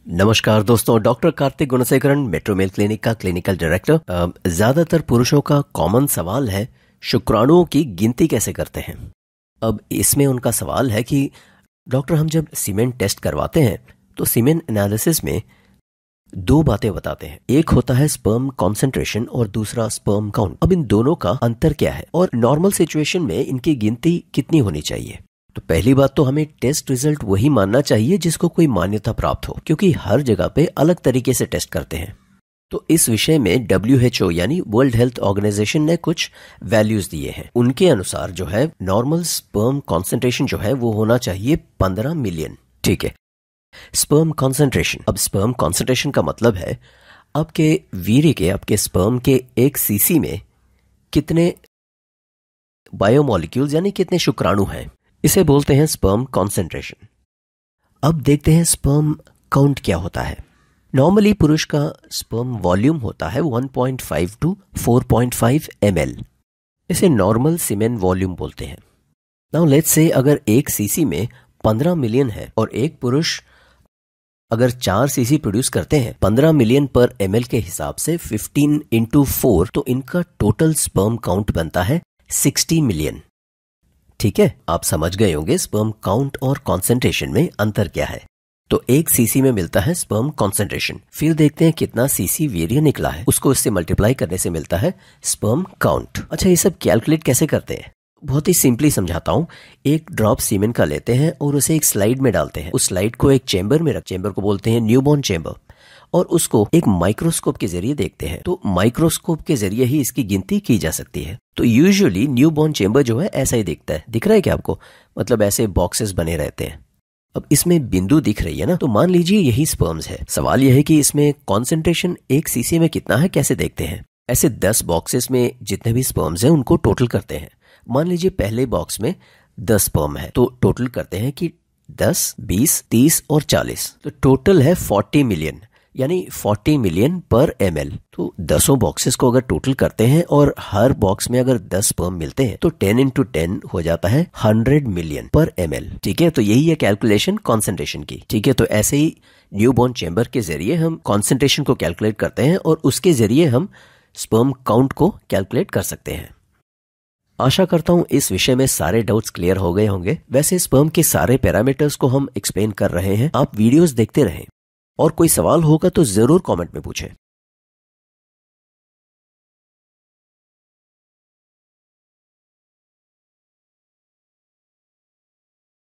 नमस्कार दोस्तों, doctor Karthik Gunasekaran, metro male clinic का क्लिनिकल डायरेक्टर। ज्यादातर पुरुषों का कॉमन सवाल है शुक्राणुओं की गिनती कैसे करते हैं। अब इसमें उनका सवाल है कि डॉक्टर, हम जब सीमेन टेस्ट करवाते हैं तो सीमेन एनालिसिस में दो बातें बताते हैं। एक होता है स्पर्म कॉन्सेंट्रेशन और दूसरा स्पर्म काउंट। अब इन दोनों का अंतर क्या है और नॉर्मल सिचुएशन में इनकी गिनती कितनी होनी चाहिए। तो पहली बात तो हमें टेस्ट रिजल्ट वही मानना चाहिए जिसको कोई मान्यता प्राप्त हो, क्योंकि हर जगह पे अलग तरीके से टेस्ट करते हैं। तो इस विषय में WHO यानी वर्ल्ड हेल्थ ऑर्गेनाइजेशन ने कुछ वैल्यूज दिए हैं। उनके अनुसार जो है नॉर्मल स्पर्म कॉन्सेंट्रेशन जो है वो होना चाहिए 15 मिलियन। ठीक है, स्पर्म कॉन्सेंट्रेशन। अब स्पर्म कॉन्सेंट्रेशन का मतलब है आपके वीर्य के, आपके स्पर्म के 1 सीसी में कितने बायोमोलिक्यूल्स यानी कितने शुक्राणु हैं, इसे बोलते हैं स्पर्म कॉन्सेंट्रेशन। अब देखते हैं स्पर्म काउंट क्या होता है। नॉर्मली पुरुष का स्पर्म वॉल्यूम होता है 1.5 to 4.5 ml। इसे नॉर्मल सीमेन वॉल्यूम बोलते हैं। नाउ लेट्स से अगर 1 सीसी में 15 मिलियन है और एक पुरुष अगर 4 सीसी प्रोड्यूस करते हैं 15 मिलियन पर ml के हिसाब से 15 into 4, तो इनका टोटल स्पर्म काउंट बनता है 60 मिलियन। ठीक है, आप समझ गए होंगे स्पर्म काउंट और कॉन्सेंट्रेशन में अंतर क्या है। तो 1 सीसी में मिलता है स्पर्म कॉन्सेंट्रेशन, फिर देखते हैं कितना सीसी वीर्य निकला है, उसको इससे मल्टीप्लाई करने से मिलता है स्पर्म काउंट। अच्छा, ये सब कैलकुलेट कैसे करते हैं? बहुत ही सिंपली समझाता हूं। एक ड्रॉप सीमेन का लेते हैं और उसे एक स्लाइड में डालते हैं। उस स्लाइड को एक चेंबर में चेंबर को बोलते हैं न्यूबॉर्न चेंबर, और उसको एक माइक्रोस्कोप के जरिए देखते हैं। तो माइक्रोस्कोप के जरिए ही इसकी गिनती की जा सकती है। तो यूजुअली न्यूबॉर्न चेंबर जो है ऐसा ही दिखता है। दिख रहा है क्या आपको? मतलब ऐसे बॉक्सेस बने रहते हैं। अब इसमें बिंदु दिख रही है ना, तो मान लीजिए यही स्पर्म्स है। सवाल यह है कि इसमें कॉन्सेंट्रेशन 1 सीसी में कितना है, कैसे देखते हैं? ऐसे 10 बॉक्सेस में जितने भी स्पर्म्स हैं उनको टोटल करते हैं। मान लीजिए पहले बॉक्स में 10 स्पर्म है, तो टोटल करते हैं कि 10, 20, 30 और 40, तो टोटल है 40 मिलियन, यानी 40 मिलियन पर ml। तो 10 बॉक्सेस को अगर टोटल करते हैं और हर बॉक्स में अगर 10 स्पर्म मिलते हैं तो 10 into 10 हो जाता है 100 मिलियन पर ml। ठीक है, तो यही है कैलकुलेशन कॉन्सेंट्रेशन की। ठीक है, तो ऐसे ही न्यूबॉर्न चेंबर के जरिए हम कॉन्सेंट्रेशन को कैलकुलेट करते हैं और उसके जरिए हम स्पर्म काउंट को कैलकुलेट कर सकते हैं। आशा करता हूं इस विषय में सारे डाउट्स क्लियर हो गए होंगे। वैसे स्पर्म के सारे पैरामीटर्स को हम एक्सप्लेन कर रहे हैं, आप वीडियोस देखते रहें और कोई सवाल होगा तो जरूर कमेंट में पूछें।